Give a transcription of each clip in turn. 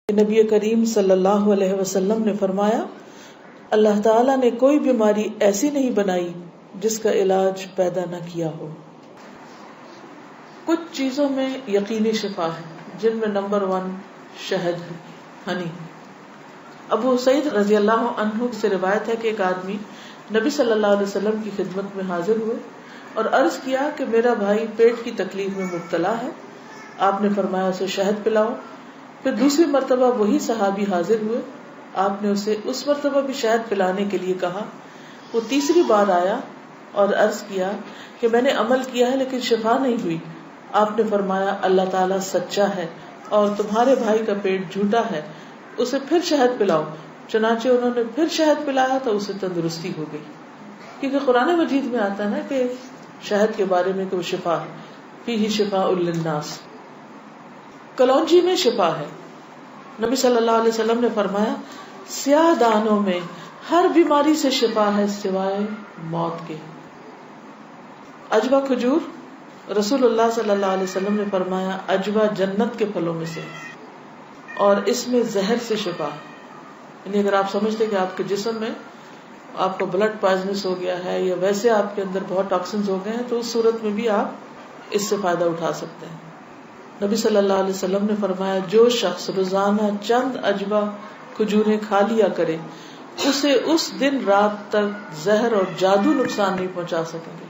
نبی کریم صلی اللہ علیہ وسلم نے فرمایا، اللہ تعالیٰ نے کوئی بیماری ایسی نہیں بنائی جس کا علاج پیدا نہ کیا ہو۔ کچھ چیزوں میں یقینی شفا ہے جن میں نمبر 1 شہد ہے، ہنی۔ ابو سعید رضی اللہ عنہ سے روایت ہے کہ ایک آدمی نبی صلی اللہ علیہ وسلم کی خدمت میں حاضر ہوئے اور عرض کیا کہ میرا بھائی پیٹ کی تکلیف میں مبتلا ہے۔ آپ نے فرمایا اسے شہد پلاؤ۔ پھر دوسری مرتبہ وہی صحابی حاضر ہوئے، آپ نے اسے اس مرتبہ بھی شہد پلانے کے لیے کہا۔ وہ تیسری بار آیا اور عرض کیا کہ میں نے عمل کیا ہے لیکن شفا نہیں ہوئی۔ آپ نے فرمایا اللہ تعالیٰ سچا ہے اور تمہارے بھائی کا پیٹ جھوٹا ہے، اسے پھر شہد پلاؤ۔ چنانچہ انہوں نے پھر شہد پلایا تو اسے تندرستی ہو گئی۔ کیونکہ قرآن مجید میں آتا ہے نا کہ شہد کے بارے میں کہ وہ شفا ہے، فیہ شفاء للناس۔ کلونجی میں شفا ہے۔ نبی صلی اللہ علیہ وسلم نے فرمایا سیاہ دانوں میں ہر بیماری سے شفا ہے سوائے موت کے۔ عجوہ کھجور، رسول اللہ صلی اللہ علیہ وسلم نے فرمایا عجوہ جنت کے پھلوں میں سے اور اس میں زہر سے شفا۔ یعنی اگر آپ سمجھتے کہ آپ کے جسم میں آپ کو بلڈ پوائزنس ہو گیا ہے یا ویسے آپ کے اندر بہت ٹاکسنز ہو گئے ہیں تو اس صورت میں بھی آپ اس سے فائدہ اٹھا سکتے ہیں۔ نبی صلی اللہ علیہ وسلم نے فرمایا جو شخص روزانہ چند عجوہ کھجوریں کھا لیا کرے اسے اس دن رات تک زہر اور جادو نقصان نہیں پہنچا سکیں گے۔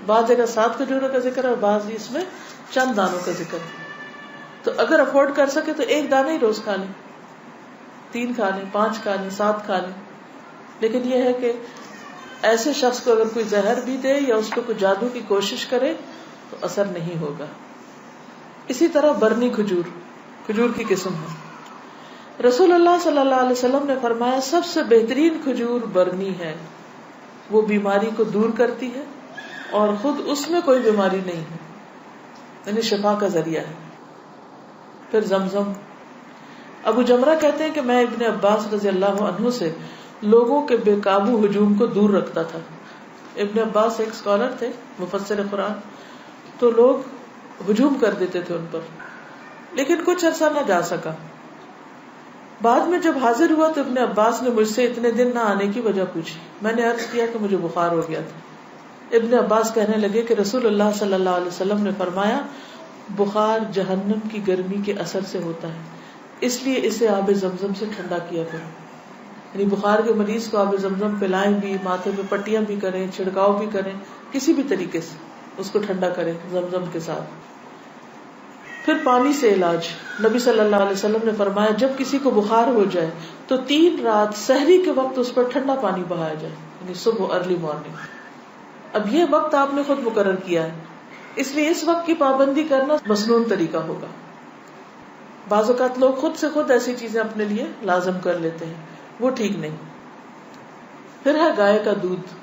بعض جگہ 7 کھجوروں کا ذکر ہے اور بعض اس میں چند دانوں کا ذکر ہے۔ تو اگر افورڈ کر سکے تو 1 دانہ ہی روز کھا لیں، 3 کھا لیں، 5 کھا لیں، 7 کھا لیں۔ لیکن یہ ہے کہ ایسے شخص کو اگر کوئی زہر بھی دے یا اس پہ کوئی جادو کی کوشش کرے تو اثر نہیں ہوگا۔ اسی طرح برنی کھجور کی قسم ہے۔ رسول اللہ صلی اللہ علیہ وسلم نے فرمایا سب سے بہترین کھجور برنی ہے، وہ بیماری کو دور کرتی ہے اور خود اس میں کوئی بیماری نہیں ہے، یعنی شفا کا ذریعہ ہے۔ پھر زمزم۔ ابو جمرہ کہتے ہیں کہ میں ابن عباس رضی اللہ عنہ سے لوگوں کے بے قابو ہجوم کو دور رکھتا تھا۔ ابن عباس ایک اسکالر تھے، مفسر قرآن، تو لوگ ہجوم کر دیتے تھے ان پر، لیکن کچھ عرصہ نہ جا سکا۔ بعد میں جب حاضر ہوا تو ابن عباس نے مجھ سے اتنے دن نہ آنے کی وجہ پوچھی۔ میں نے عرض کیا کہ مجھے بخار ہو گیا تھا۔ ابن عباس کہنے لگے کہ رسول اللہ صلی اللہ علیہ وسلم نے فرمایا بخار جہنم کی گرمی کے اثر سے ہوتا ہے، اس لیے اسے آب زمزم سے ٹھنڈا کیا کرو۔ یعنی بخار کے مریض کو آب زمزم پلائیں بھی، ماتھے پہ پٹیاں بھی کریں، چھڑکاؤ بھی کریں، کسی بھی طریقے سے اس کو ٹھنڈا کریں زمزم کے ساتھ۔ پھر پانی سے علاج۔ نبی صلی اللہ علیہ وسلم نے فرمایا جب کسی کو بخار ہو جائے تو 3 رات سحری کے وقت اس پر ٹھنڈا پانی بہایا جائے، یعنی صبح ارلی مارننگ۔ اب یہ وقت آپ نے خود مقرر کیا ہے، اس لیے اس وقت کی پابندی کرنا مسنون طریقہ ہوگا۔ بعض اوقات لوگ خود سے خود ایسی چیزیں اپنے لیے لازم کر لیتے ہیں، وہ ٹھیک نہیں۔ پھر ہے گائے کا دودھ۔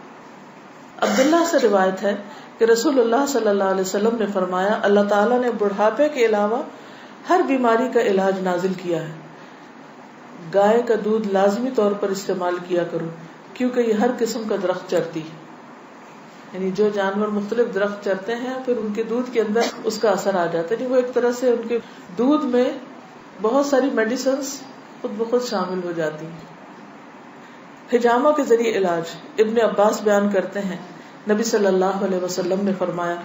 عبداللہ سے روایت ہے کہ رسول اللہ صلی اللہ علیہ وسلم نے فرمایا اللہ تعالیٰ نے بڑھاپے کے علاوہ ہر بیماری کا علاج نازل کیا ہے۔ گائے کا دودھ لازمی طور پر استعمال کیا کرو کیونکہ یہ ہر قسم کا درخت چرتی ہے، یعنی جو جانور مختلف درخت چرتے ہیں پھر ان کے دودھ کے اندر اس کا اثر آ جاتا ہے، یعنی وہ ایک طرح سے ان کے دودھ میں بہت ساری میڈیسنز خود بخود شامل ہو جاتی ہیں۔ حجامہ کے ذریعے علاج۔ ابن عباس بیان کرتے ہیں نبی صلی اللہ علیہ وسلم نے فرمایا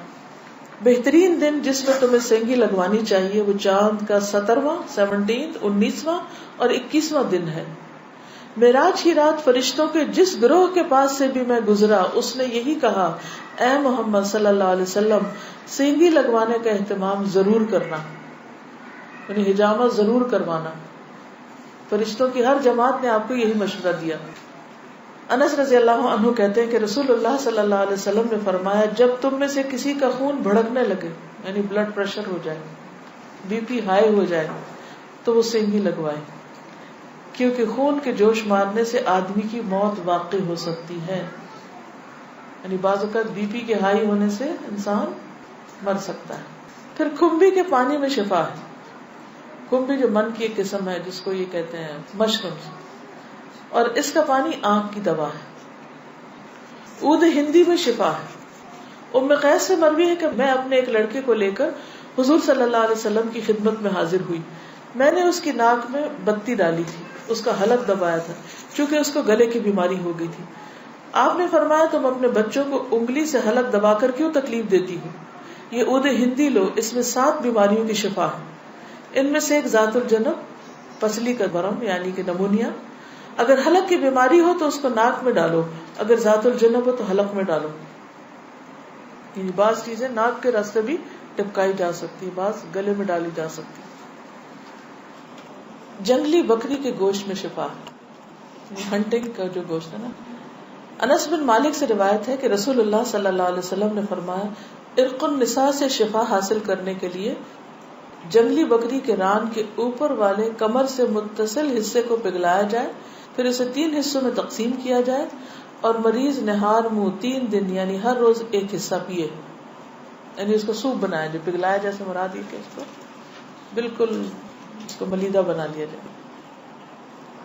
بہترین دن جس میں تمہیں سینگی لگوانی چاہیے وہ چاند کا 17واں، 19واں اور 21واں دن ہے۔ معراج کی رات فرشتوں کے جس گروہ کے پاس سے بھی میں گزرا اس نے یہی کہا اے محمد صلی اللہ علیہ وسلم سینگی لگوانے کا اہتمام ضرور کرنا، یعنی حجامہ ضرور کروانا۔ فرشتوں کی ہر جماعت نے آپ کو یہی مشورہ دیا۔ انس رضی اللہ عنہ کہتے ہیں کہ رسول اللہ صلی اللہ علیہ وسلم نے فرمایا جب تم میں سے کسی کا خون بھڑکنے لگے، یعنی بلڈ پریشر ہو جائے، بی پی ہائی ہو جائے، تو وہ سینگی لگوائے، کیونکہ خون کے جوش مارنے سے آدمی کی موت واقع ہو سکتی ہے۔ یعنی بعض اوقات بی پی کے ہائی ہونے سے انسان مر سکتا ہے۔ پھر کھمبی کے پانی میں شفا ہے۔ کھمبی جو من کی ایک قسم ہے جس کو یہ کہتے ہیں مشروم، اور اس کا پانی آنکھ کی دوا ہے۔ عود ہندی میں شفا ہے۔ ام قیس سے مروی ہے کہ میں اپنے ایک لڑکے کو لے کر حضور صلی اللہ علیہ وسلم کی خدمت میں حاضر ہوئی۔ میں نے اس کی ناک میں بتی ڈالی تھی، اس کا حلق دبایا تھا، چونکہ اس کو گلے کی بیماری ہو گئی تھی. آپ نے فرمایا تم اپنے بچوں کو انگلی سے حلق دبا کر کیوں تکلیف دیتی ہو؟ یہ عود ہندی لو، اس میں 7 بیماریوں کی شفا ہے. ان میں سے ایک ذات الجنب، پسلی کا برم یعنی کہ نمونیا. اگر حلق کی بیماری ہو تو اس کو ناک میں ڈالو، اگر ذات الجنب ہو تو حلق میں ڈالو. یعنی بعض چیزیں ناک کے راستے بھی ٹپکائی جا سکتی، بعض گلے میں ڈالی جا سکتی. جنگلی بکری کے گوشت میں شفا، ہنٹنگ کا جو گوشت ہے نا. انس بن مالک سے روایت ہے کہ رسول اللہ صلی اللہ علیہ وسلم نے فرمایا ارق النساء سے شفا حاصل کرنے کے لیے جنگلی بکری کے ران کے اوپر والے کمر سے متصل حصے کو پگھلایا جائے، پھر اسے 3 حصوں میں تقسیم کیا جائے اور مریض نہار منہ 3 دن یعنی ہر روز ایک حصہ پیے. یعنی اس کو سوپ بنایا جائے، پگھلایا جیسے مراد یہ کہ اس کو بالکل اس کو ملیدہ بنا لیا جائے.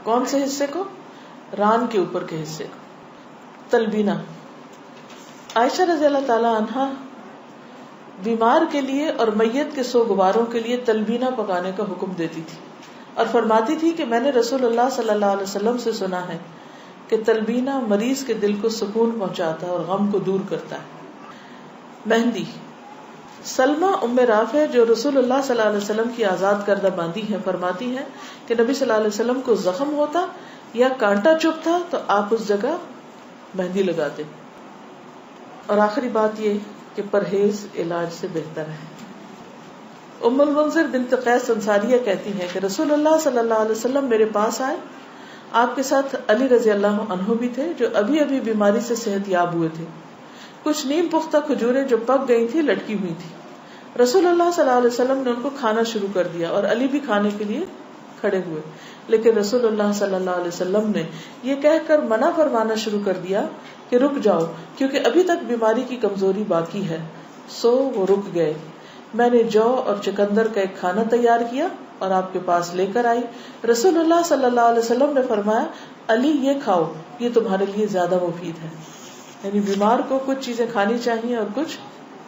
کون سے حصے کو؟ ران کے اوپر کے حصے کو. تلبینہ. عائشہ رضی اللہ تعالی عنہا بیمار کے لیے اور میت کے سوگواروں کے لیے تلبینہ پکانے کا حکم دیتی تھی اور فرماتی تھی کہ میں نے رسول اللہ صلی اللہ علیہ وسلم سے سنا ہے کہ تلبینہ مریض کے دل کو سکون پہنچاتا ہے اور غم کو دور کرتا ہے. مہندی. سلمہ ام رافع جو رسول اللہ صلی اللہ علیہ وسلم کی آزاد کردہ باندی ہیں فرماتی ہیں کہ نبی صلی اللہ علیہ وسلم کو زخم ہوتا یا کانٹا چبھتا تو آپ اس جگہ مہندی لگاتے. اور آخری بات یہ کہ پرہیز علاج سے بہتر ہے. ام المنذر بنت قیس انصاریہ کہتی ہیں کہ رسول اللہ صلی اللہ علیہ وسلم میرے پاس آئے، آپ کے ساتھ علی رضی اللہ عنہ بھی تھے جو ابھی ابھی بیماری سے صحت یاب ہوئے تھے. کچھ نیم پختہ کھجوریں جو پک گئی تھی لٹکی ہوئی تھی. رسول اللہ صلی اللہ علیہ وسلم نے ان کو کھانا شروع کر دیا اور علی بھی کھانے کے لیے کھڑے ہوئے، لیکن رسول اللہ صلی اللہ علیہ وسلم نے یہ کہہ کر منع فرمانا شروع کر دیا کہ رک جاؤ کیونکہ ابھی تک بیماری کی کمزوری باقی ہے. سو وہ رک گئے. میں نے جو اور چکندر کا ایک کھانا تیار کیا اور آپ کے پاس لے کر آئی. رسول اللہ صلی اللہ علیہ وسلم نے فرمایا علی یہ کھاؤ، یہ تمہارے لیے زیادہ مفید ہے. یعنی بیمار کو کچھ چیزیں کھانی چاہیے اور کچھ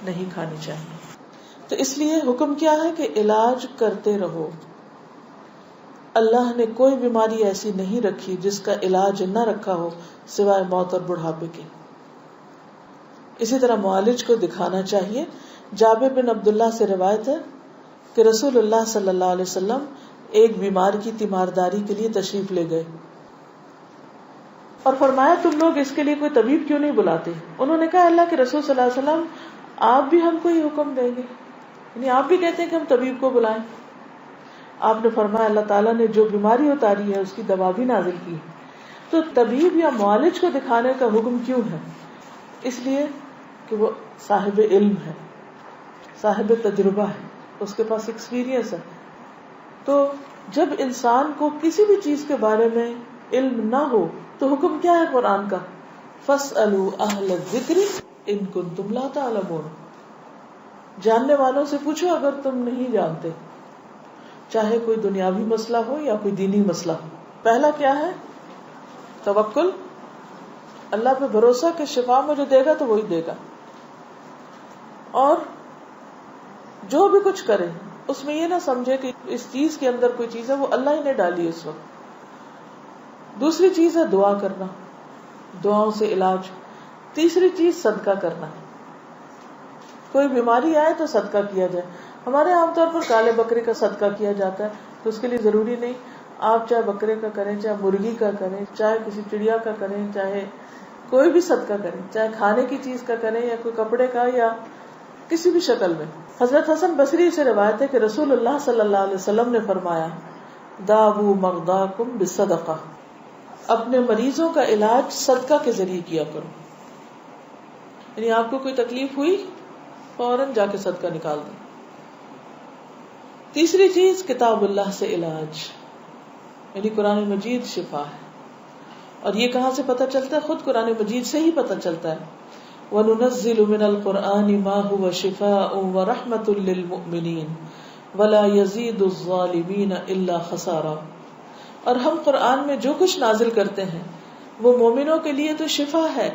نہیں کھانی چاہیے. تو اس لیے حکم کیا ہے کہ علاج کرتے رہو. اللہ نے کوئی بیماری ایسی نہیں رکھی جس کا علاج نہ رکھا ہو سوائے موت اور بڑھاپے کے. اسی طرح معالج کو دکھانا چاہیے. جابر بن عبداللہ سے روایت ہے کہ رسول اللہ صلی اللہ علیہ وسلم ایک بیمار کی تیمارداری کے لیے تشریف لے گئے اور فرمایا تم لوگ اس کے لیے کوئی طبیب کیوں نہیں بلاتے؟ انہوں نے کہا اللہ کے رسول صلی اللہ علیہ وسلم آپ بھی ہم کو یہ حکم دیں گے، یعنی آپ بھی کہتے ہیں کہ ہم طبیب کو بلائیں. آپ نے فرمایا اللہ تعالیٰ نے جو بیماری اتاری ہے اس کی دوا بھی نازل کی ہے. تو طبیب یا معالج کو دکھانے کا حکم کیوں ہے؟ اس لیے کہ وہ صاحب علم ہے، صاحب تجربہ ہے، اس کے پاس ایکسپیرینس ہے. تو جب انسان کو کسی بھی چیز کے بارے میں علم نہ ہو تو حکم کیا ہے قرآن کا؟ فَاسْأَلُوا أَهْلَ الذِّكْرِ إِن كُنتُمْ لَا تَعْلَمُونَ. جاننے والوں سے پوچھو اگر تم نہیں جانتے، چاہے کوئی دنیاوی مسئلہ ہو یا کوئی دینی مسئلہ ہو. پہلا کیا ہے؟ توکل، اللہ پہ بھروسہ کہ شفا مجھے دے گا تو وہی دے گا. اور جو بھی کچھ کرے اس میں یہ نہ سمجھے کہ اس چیز کے اندر کوئی چیز ہے وہ اللہ ہی نے ڈالی اس وقت. دوسری چیز ہے دعا کرنا، دعاؤں سے علاج. تیسری چیز صدقہ کرنا. کوئی بیماری آئے تو صدقہ کیا جائے. ہمارے عام طور پر کالے بکرے کا صدقہ کیا جاتا ہے، تو اس کے لیے ضروری نہیں آپ چاہے بکرے کا کریں، چاہے مرغی کا کریں، چاہے کسی چڑیا کا کریں، چاہے کوئی بھی صدقہ کریں، چاہے کھانے کی چیز کا کریں یا کوئی کپڑے کا یا کسی بھی شکل میں. حضرت حسن بصری سے روایت ہے کہ رسول اللہ صلی اللہ علیہ وسلم نے فرمایا داؤ مغداکم بالصدقہ، اپنے مریضوں کا علاج صدقہ کے ذریعے کیا کرو. یعنی آپ کو کوئی تکلیف ہوئی فوراً جا کے صدقہ نکال دیں. تیسری چیز کتاب اللہ سے علاج، یعنی قرآن مجید شفا ہے. اور یہ کہاں سے پتہ چلتا ہے؟ خود قرآن مجید سے ہی پتہ چلتا ہے. وَنُنَزِّلُ مِنَ الْقُرْآنِ مَا هُوَ شِفَاءٌ وَرَحْمَةٌ لِّلْمُؤْمِنِينَ وَلَا يَزِيدُ الظَّالِمِينَ إِلَّا خَسَارًا. اور ہم قرآن میں جو کچھ نازل کرتے ہیں وہ مومنوں کے لیے تو شفا ہے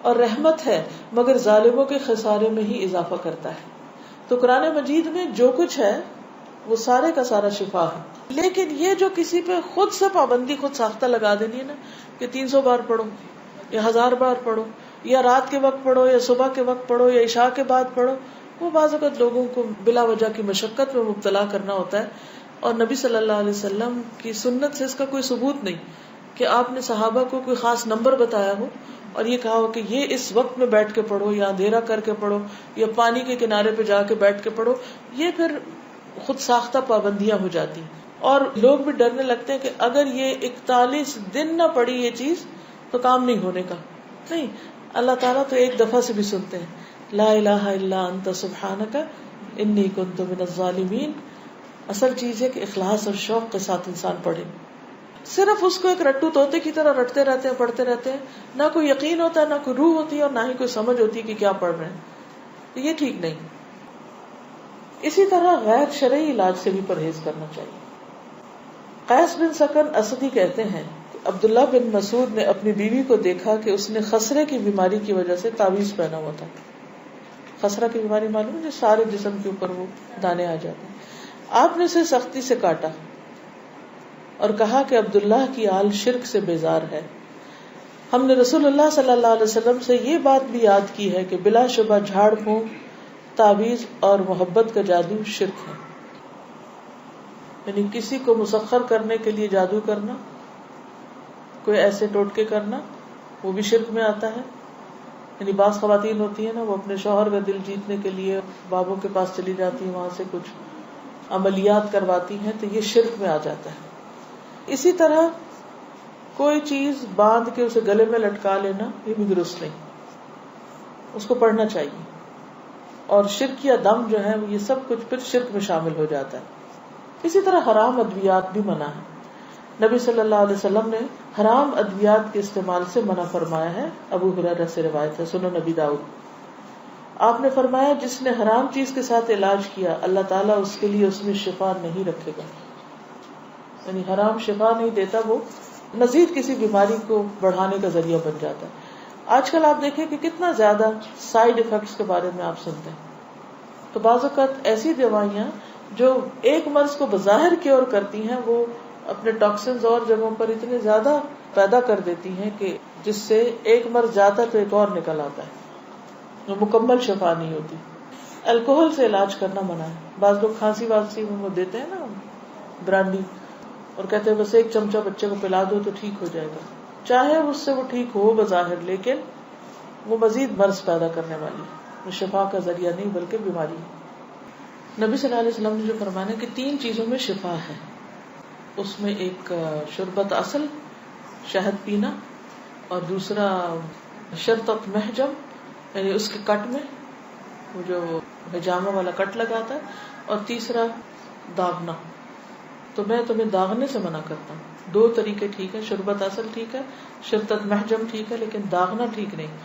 اور رحمت ہے، مگر ظالموں کے خسارے میں ہی اضافہ کرتا ہے. تو قرآن مجید میں جو کچھ ہے وہ سارے کا سارا شفا ہے. لیکن یہ جو کسی پہ خود سے پابندی خود ساختہ لگا دینی ہے نا کہ 300 بار پڑھو یا 1000 بار پڑھو یا رات کے وقت پڑھو یا صبح کے وقت پڑھو یا عشاء کے بعد پڑھو، وہ بعض اوقات لوگوں کو بلا وجہ کی مشقت میں مبتلا کرنا ہوتا ہے. اور نبی صلی اللہ علیہ وسلم کی سنت سے اس کا کوئی ثبوت نہیں کہ آپ نے صحابہ کو کوئی خاص نمبر بتایا ہو اور یہ کہا ہو کہ یہ اس وقت میں بیٹھ کے پڑھو یا اندھیرا کر کے پڑھو یا پانی کے کنارے پہ جا کے بیٹھ کے پڑھو. یہ پھر خود ساختہ پابندیاں ہو جاتی اور لوگ بھی ڈرنے لگتے ہیں کہ اگر یہ 41 دن نہ پڑی یہ چیز تو کام نہیں ہونے کا. نہیں، اللہ تعالیٰ تو ایک دفعہ سے بھی سنتے ہیں. لا الہ الا انت سبحانک انی کنت من الظالمین. اصل چیز ہے کہ اخلاص اور شوق کے ساتھ انسان پڑھے. صرف اس کو ایک رٹو طوطے کی طرح رٹتے رہتے ہیں، پڑھتے رہتے ہیں، نہ کوئی یقین ہوتا ہے، نہ کوئی روح ہوتی ہے اور نہ ہی کوئی سمجھ ہوتی ہے کہ کیا پڑھ رہے ہیں. تو یہ ٹھیک نہیں. اسی طرح غیر شرعی علاج سے بھی پرہیز کرنا چاہیے. قیس بن سکن اسدی کہتے ہیں کہ عبداللہ بن مسعود نے اپنی بیوی کو دیکھا کہ اس نے خسرے کی بیماری کی وجہ سے تعویذ پہنا ہوا تھا. خسرہ کی بیماری معلوم ہے جو سارے جسم کے اوپر وہ دانے آ جاتے ہیں. آپ نے اسے سختی سے کاٹا اور کہا کہ عبداللہ کی آل شرک سے بیزار ہے. ہم نے رسول اللہ صلی اللہ علیہ وسلم سے یہ بات بھی یاد کی ہے کہ بلا شبہ جھاڑ پھونک، تعویذ اور محبت کا جادو شرک ہے. یعنی کسی کو مسخر کرنے کے لیے جادو کرنا، کوئی ایسے ٹوٹکے کرنا، وہ بھی شرک میں آتا ہے. یعنی بعض خواتین ہوتی ہیں نا، وہ اپنے شوہر کا دل جیتنے کے لیے بابوں کے پاس چلی جاتی ہیں، وہاں سے کچھ عملیات کرواتی ہیں، تو یہ شرک میں آ جاتا ہے. اسی طرح کوئی چیز باندھ کے اسے گلے میں لٹکا لینا، یہ بھی درست نہیں. اس کو پڑھنا چاہیے. اور شرک یا دم جو ہے یہ سب کچھ پھر شرک میں شامل ہو جاتا ہے. اسی طرح حرام ادویات بھی منع ہے. نبی صلی اللہ علیہ وسلم نے حرام ادویات کے استعمال سے منع فرمایا ہے. ابو ہریرہ سے روایت ہے، سنن نبی داؤد. آپ نے فرمایا جس نے حرام چیز کے ساتھ علاج کیا اللہ تعالیٰ اس کے لیے اس میں شفا نہیں رکھے گا. یعنی حرام شفا نہیں دیتا، وہ مزید کسی بیماری کو بڑھانے کا ذریعہ بن جاتا ہے. آج کل آپ دیکھیں کہ کتنا زیادہ سائیڈ ایفیکٹس کے بارے میں آپ سنتے ہیں. تو بعض اوقات ایسی دوائیاں جو ایک مرض کو بظاہر کیور کرتی ہیں، وہ اپنے ٹاکسنز اور جگہوں پر اتنے زیادہ پیدا کر دیتی ہیں کہ جس سے ایک مرض جاتا ہے تو ایک اور نکل آتا ہے، وہ مکمل شفا نہیں ہوتی. الکوہل سے علاج کرنا منع ہے. بعض لوگ کھانسی وانسی میں وہ دیتے ہیں نا برانڈی، اور کہتے ہیں بس ایک چمچہ بچے کو پلا دو تو ٹھیک ہو جائے گا. چاہے اس سے وہ ٹھیک ہو بظاہر، لیکن وہ مزید مرض پیدا کرنے والی ہے، وہ شفا کا ذریعہ نہیں بلکہ بیماری ہے. نبی صلی اللہ علیہ وسلم نے جو فرمایا کہ 3 چیزوں میں شفا ہے، اس میں ایک شربت اصل، شہد پینا، اور دوسرا شرطت محجم، یعنی اس کے کٹ میں وہ جو حجامہ والا کٹ لگاتا ہے، اور تیسرا داغنا. تو میں تمہیں داغنے سے منع کرتا ہوں. 2 طریقے ٹھیک ہے، شربت اصل ٹھیک ہے، شرطت محجم ٹھیک ہے، لیکن داغنا ٹھیک نہیں.